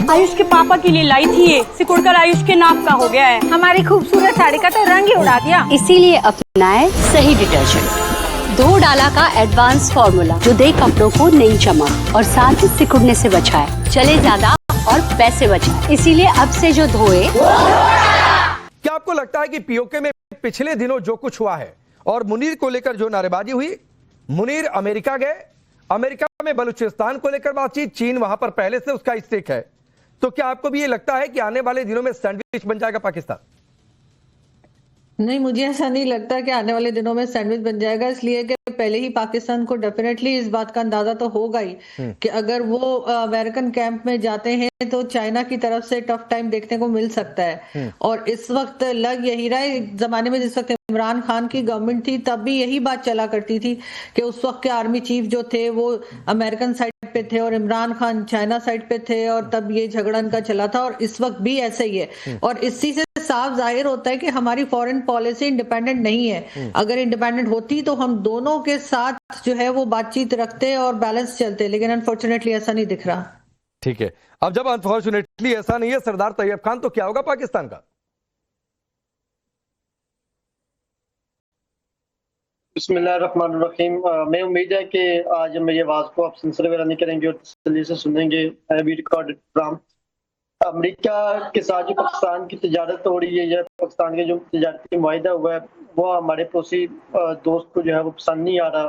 आयुष के पापा के लिए लाई थी ये, सिकुड़कर आयुष के नाक का हो गया है। हमारी खूबसूरत साड़ी का तो रंग ही उड़ा दिया। इसीलिए अपनाए सही डिटर्जेंट, 2 डाला का एडवांस फॉर्मूला जो दे कपड़ों को नई चमक और साथ ही सिकुड़ने से बचाए, चले ज्यादा और पैसे बचाए। इसीलिए अब से जो धोए। क्या आपको लगता है कि पीओके में पिछले दिनों जो कुछ हुआ है और मुनीर को लेकर जो नारेबाजी हुई, मुनीर अमेरिका गए, अमेरिका में बलूचिस्तान को लेकर बातचीत, चीन वहां पर पहले से उसका स्टेक है, तो क्या आपको भी ये लगता है कि आने वाले दिनों में सैंडविच बन जाएगा पाकिस्तान? नहीं, मुझे ऐसा नहीं लगता कि आने वाले दिनों में सैंडविच बन जाएगा, इसलिए कि पहले ही पाकिस्तान को डेफिनेटली इस बात का अंदाजा तो होगा ही कि अगर वो अमेरिकन कैंप में जाते हैं तो चाइना की तरफ से टफ टाइम देखने को मिल सकता है। और इस वक्त लग यही रहा है, जमाने में जिस वक्त इमरान खान की गवर्नमेंट थी तब भी यही बात चला करती थी कि उस वक्त के आर्मी चीफ जो थे वो अमेरिकन साइड पे थे और इमरान खान चाइना साइड पे थे, और तब ये झगड़ा इनका चला था और इस वक्त भी ऐसे ही है। और इसी से साफ जाहिर होता है कि हमारी फॉरेन पॉलिसी इंडिपेंडेंट नहीं है। अगर इंडिपेंडेंट होती तो हम दोनों के साथ जो है वो बातचीत रखते और बैलेंस चलते, लेकिन अनफॉर्चुनेटली ऐसा नहीं दिख रहा। ठीक है, अब जब अनफॉर्चुनेटली ऐसा नहीं है सरदार तैयब खान, तो क्या होगा पाकिस्तान का? बिस्मिल्लाहिर्रहमानिर्रहीम। मैं उम्मीद है कि आज हम ये आवाज को आप सेंसर वगैरह नहीं करेंगे और तसल्ली से सुनेंगे। वी रिकॉर्डेड फ्रॉम अमेरिका के साथ जो पाकिस्तान की तजारत हो रही है या पाकिस्तान के जो तजारती मुआहिदा हुआ है वो हमारे पड़ोसी दोस्त को जो है वो पसंद नहीं आ रहा,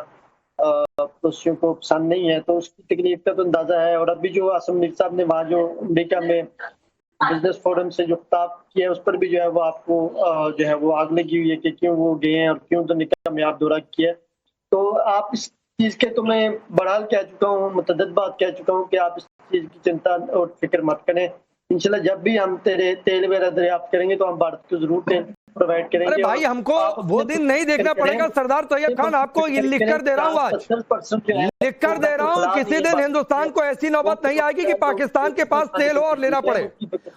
पड़ोसियों को पसंद नहीं है, तो उसकी तकलीफ का तो अंदाजा है। और अभी जो आसम मीर साहब ने वहाँ जो अमेरिका में बिजनेस फोरम से जो खिताब किया है उस पर भी जो है वो आपको जो है वो आग लगी हुई है कि क्यों वो गए हैं और क्यों तो कामयाब दौरा किया। तो आप इस चीज के तो मैं बहरहाल कह चुका हूँ, मुतअद्दिद बात कह चुका हूँ कि आप इस चीज की चिंता और फिक्र मत करें। इंशाल्लाह जब भी हम तेल वगैरह दरियाफ्त करेंगे तो हम भारत को जरूर प्रोवाइड करेंगे। अरे भाई, हमको वो दिन नहीं देखना पड़ेगा सरदार तैयब खान, आपको ये लिख कर दे रहा हूँ, आज लिख कर दे रहा हूँ, किसी दिन हिंदुस्तान को ऐसी नौबत नहीं आएगी कि पाकिस्तान के पास तेल हो और लेना पड़े,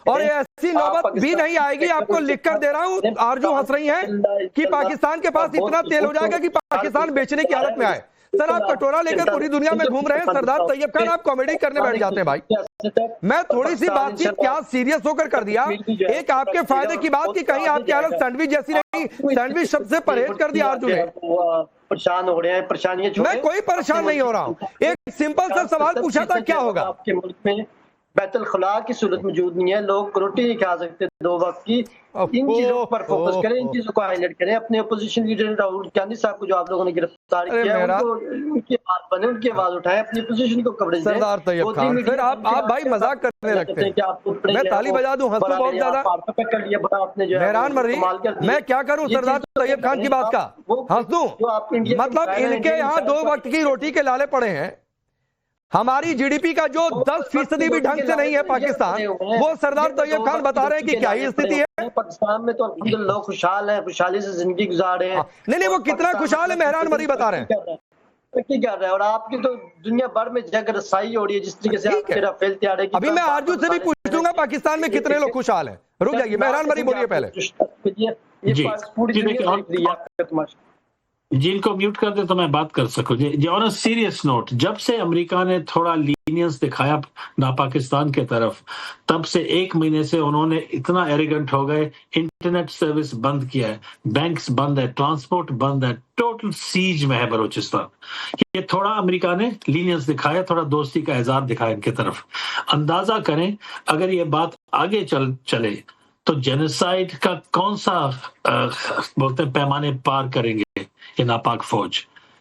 और ऐसी नौबत भी नहीं आएगी। आपको लिख कर दे रहा हूँ, आरजू हंस रही है कि पाकिस्तान के पास इतना तेल हो जाएगा कि पाकिस्तान बेचने की हालत में आए। सर, आप कटोरा लेकर पूरी दुनिया में घूम रहे हैं सरदार तैयब खान, आप कॉमेडी करने बैठ जाते हैं भाई। मैं थोड़ी सी बातचीत क्या सीरियस होकर कर दिया, एक आपके फायदे की बात कि कहीं आपकी हालत सैंडविच जैसी नहीं, सैंडविच शब्द से परहेज कर दिया अर्जुन ने। परेशान हो रहे हैं, परेशानियां मैं कोई परेशान नहीं हो रहा हूँ, एक सिंपल सा सवाल पूछा था, क्या होगा? आपके मुल्क में बैतुल खुला की सूरत मौजूद नहीं है, लोग रोटी नहीं खा सकते 2 वक्त की। इन चीजों पर फोकस करें, इन चीजों को हाईलाइट करें। अपने अपोजिशन लीडर राहुल गांधी साहब को जो आप लोगों ने गिरफ्तार किया है उनकी बात बने, उनकी आवाज उठाएं, अपनी पोजीशन को कवरेज दें। सरदार तैयब खान, फिर आप भाई मजाक करने लगते हैं। मैं ताली बजा दूं, हंसू बहुत ज्यादा। मेहरान मर्जी, मैं क्या करूं सरदार तैयब खान की बात का, हंस दूं? मतलब इनके यहाँ 2 वक्त की रोटी के लाले पड़े हैं। हमारी जीडीपी का जो 10% भी ढंग से नहीं है पाकिस्तान, वो सरदार तैयब खान बता रहे हैं कि क्या ही स्थिति है पाकिस्तान में। तो अल्हम्दुलिल्लाह लोग खुशहाल हैं, खुशहाली से जिंदगी गुजार रहे हैं। नहीं, वो कितना खुशहाल है मेहरान मरी बता रहे हैं, क्या कर रहे हैं। और आपकी तो दुनिया भर में जग रसाई हो रही है, जिस तरीके से आप मेरा फेल तैयार है। अभी मैं आरजू से भी पूछूंगा पाकिस्तान में कितने लोग खुशहाल हैं। रुक जाइए, मेहरान मरी बोलिए पहले। जिनको म्यूट कर दे तो मैं बात कर सकूं। जी, ऑन अ सीरियस नोट, जब से अमेरिका ने थोड़ा लीनियंस दिखाया ना पाकिस्तान के तरफ, तब से 1 महीने से उन्होंने इतना एरोगेंट हो गए, इंटरनेट सर्विस बंद किया है, बैंक्स बंद है, ट्रांसपोर्ट बंद है, टोटल सीज में है बलूचिस्तान। ये थोड़ा अमेरिका ने लीनियंस दिखाया, थोड़ा दोस्ती का इज़हार दिखाया इनके तरफ। अंदाजा करें अगर ये बात आगे चले तो जेनोसाइड का कौन सा बोलते हैं पैमाने पार करेंगे ये नापाक फौज।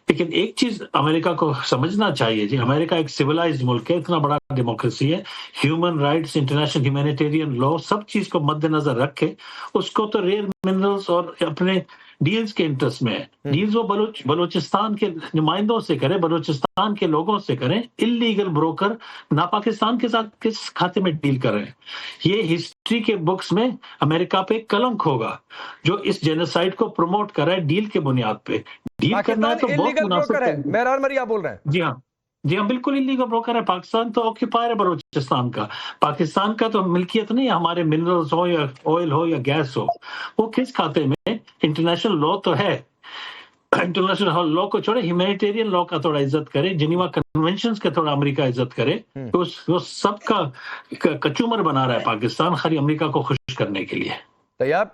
लेकिन एक चीज अमेरिका को समझना चाहिए जी, अमेरिका एक सिविलाइज्ड मुल्क है, इतना बड़ा डेमोक्रेसी है, human rights, international humanitarian law, सब चीज को मद्देनजर रखे उसको तो रेयर मिनरल्स और अपने डील्स के इंटरेस्ट में है। डील्स वो बलूचिस्तान के नुमाइंदों से करे, बलूचिस्तान के लोगों से करें। इल्लीगल ब्रोकर ना पाकिस्तान के साथ किस खाते में डील कर रहे हैं। ये हिस्ट्री के बुक्स में अमेरिका पे कलंक होगा जो इस जेनोसाइड को प्रमोट कर रहा है डील के बुनियाद पे। डील करना है तो बहुत मुनासिब है। मेहरान मरी आप बोल रहे हैं? जी हाँ, बिल्कुल इल्लीगल ब्रोकर है। पाकिस्तान तो ऑक्यूपायर है बलूचिस्तान का, पाकिस्तान का तो मिल्कियत नहीं है। हमारे मिनरल्स हो या ऑयल हो या गैस हो, वो किस खाते में, इंटरनेशनल लॉ तो है इंटरनेशनल लॉ को छोड़े, ह्यूमैनिटेरियन लॉ का थोड़ा इज्जत करे, जिनीवा कन्वेंशंस का थोड़ा अमेरिका इज्जत करे। तो वो सबका कचूमर बना रहा है पाकिस्तान, खाली अमेरिका को खुश करने के लिए। तैयब,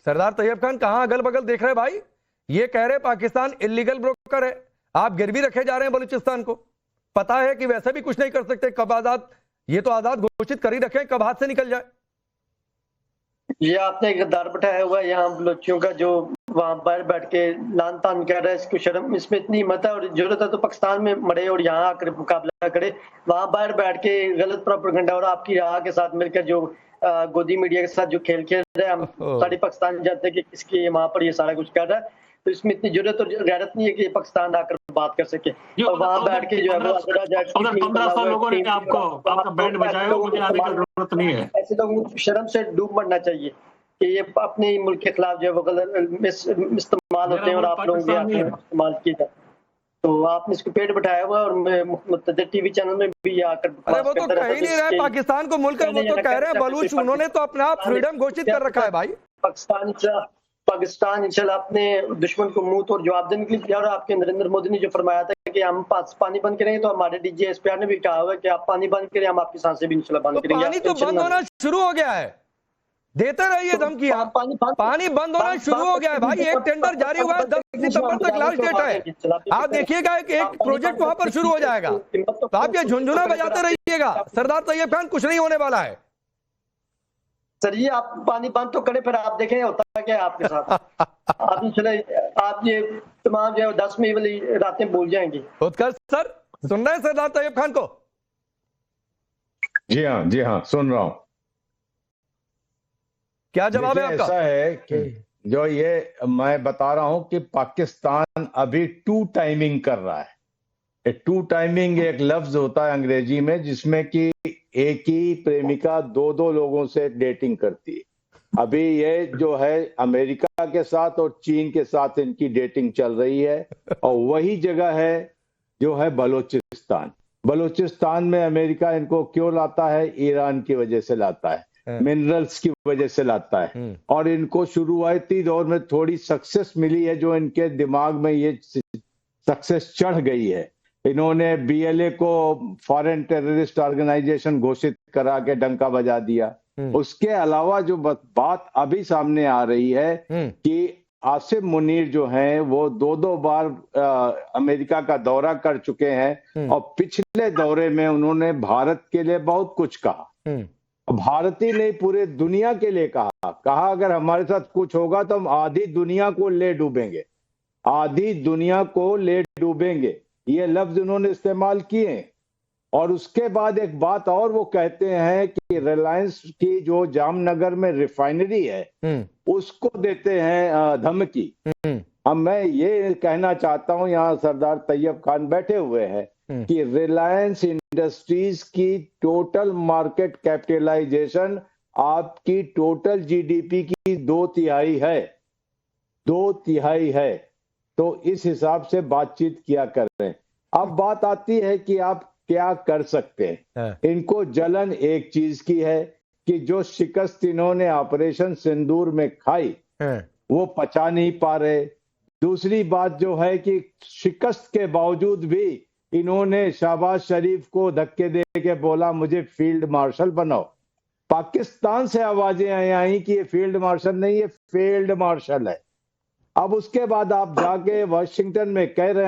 सरदार तैयब खान कहां अगल बगल देख रहे भाई? ये कह रहे पाकिस्तान इलीगल ब्रोकर है, आप गिरवी रखे जा रहे हैं बलूचिस्तान को। पता है कि वैसे भी कुछ नहीं कर सकते, कब आजाद, ये तो आजाद घोषित कर ही रखे, कब हाथ से निकल जाए। ये आपने एक गद्दार बैठाया हुआ है यहाँ बलोचियों का, जो वहां बाहर बैठ के लान तान कर रहा है। इसको शर्म, इसमें इतनी हिम्मत है और जरूरत है तो पाकिस्तान में मरे और यहाँ आकर मुकाबला करे। वहां बाहर बैठ के गलत प्रोपेगेंडा और आपकी राह के साथ मिलकर जो गोदी मीडिया के साथ जो खेल खेल रहे हैं, हम सारी पाकिस्तान जानते हैं कि किसकी वहां पर ये सारा कुछ कर रहा है। तो इसमें इतनी जरूरत और गैरत नहीं है कि पाकिस्तान आकर बात कर सके। और वहां बैठ के जो है 1500 लोगों ने आपको आपका बैंड बजाया, मुझे आने की जरूरत नहीं है। ऐसे लोगों को शर्म से डूब मरना चाहिए कि ये अपने मुल्क के खिलाफ जो है वो गलत इस्तेमाल होते हैं और आप लोगों के इस्तेमाल किए जाते हैं। तो आपने इसको पेट बैठाया हुआ और मुतअद्दिद टीवी चैनल में भी आकर, अरे वो तो कह ही नहीं रहे पाकिस्तान को मुल्क है, वो तो कह रहे हैं बलूच, उन्होंने तो अपने आप फ्रीडम घोषित कर रखा है भाई। पाकिस्तान इंशाल्लाह अपने दुश्मन को मुंह तोड़ जवाब देने के लिए। और आपके नरेंद्र मोदी ने जो फरमाया था कि हम पानी बंद करेंगे, तो हमारे डीजी एसपीआर ने भी कहा हुआ कि आप पानी बंद करें, हम आपकी सांसें भी इंशाल्लाह बंद करेंगे। पानी तो बंद होना शुरू हो गया है, देते रहिए धमकी। पानी बंद होना शुरू हो गया है भाई, एक टेंडर जारी हुआ है, 10 सितंबर तक लास्ट डेट है। आप देखिएगा कि एक प्रोजेक्ट वहां पर शुरू हो जाएगा, तो आप ये झुनझुना बजाते रहिएगा। सरदार तैयब खान, कुछ नहीं होने वाला है सर। ये आप पानी बंद तो करें, फिर आप देखें होता क्या है आपके साथ। आप ये तमाम जो 10 मई वाली रातें भूल जाएंगे। उत्कर्ष सर, सुन रहे हैं सरदार तैयब खान को? जी हाँ सुन रहा हूँ। क्या जवाब है आपका? ऐसा है कि जो ये मैं बता रहा हूं कि पाकिस्तान अभी टू टाइमिंग कर रहा है। टू टाइमिंग एक लफ्ज होता है अंग्रेजी में, जिसमें कि एक ही प्रेमिका दो लोगों से डेटिंग करती है। अभी ये जो है अमेरिका के साथ और चीन के साथ इनकी डेटिंग चल रही है, और वही जगह है जो है बलूचिस्तान। बलूचिस्तान में अमेरिका इनको क्यों लाता है? ईरान की वजह से लाता है, मिनरल्स की वजह से लाता है। और इनको शुरुआती दौर में थोड़ी सक्सेस मिली है, जो इनके दिमाग में ये सक्सेस चढ़ गई है। इन्होंने बीएलए को फॉरेन टेररिस्ट ऑर्गेनाइजेशन घोषित करा के डंका बजा दिया। उसके अलावा जो बात अभी सामने आ रही है कि आसिफ मुनीर जो हैं वो दो बार अमेरिका का दौरा कर चुके हैं, और पिछले दौरे में उन्होंने भारत के लिए बहुत कुछ कहा। भारत ही नहीं, पूरे दुनिया के लिए कहा अगर हमारे साथ कुछ होगा तो हम आधी दुनिया को ले डूबेंगे, आधी दुनिया को ले डूबेंगे, ये लफ्ज उन्होंने इस्तेमाल किए। और उसके बाद एक बात और वो कहते हैं कि रिलायंस की जो जामनगर में रिफाइनरी है उसको देते हैं धमकी। अब मैं ये कहना चाहता हूं, यहाँ सरदार तैयब खान बैठे हुए हैं, कि रिलायंस इंडस्ट्रीज की टोटल मार्केट कैपिटलाइजेशन आपकी टोटल जीडीपी की 2/3 है, 2/3 है। तो इस हिसाब से बातचीत किया कर रहे हैं। अब बात आती है कि आप क्या कर सकते हैं। इनको जलन एक चीज की है कि जो शिकस्त इन्होंने ऑपरेशन सिंदूर में खाई वो पचा नहीं पा रहे। दूसरी बात जो है कि शिकस्त के बावजूद भी इन्होंने शहबाज शरीफ को धक्के दे के बोला मुझे फील्ड मार्शल बनाओ। पाकिस्तान से आवाजें आई कि ये फील्ड मार्शल नहीं, ये फील्ड मार्शल है। अब उसके बाद आप जाके वाशिंगटन में कह रहे हैं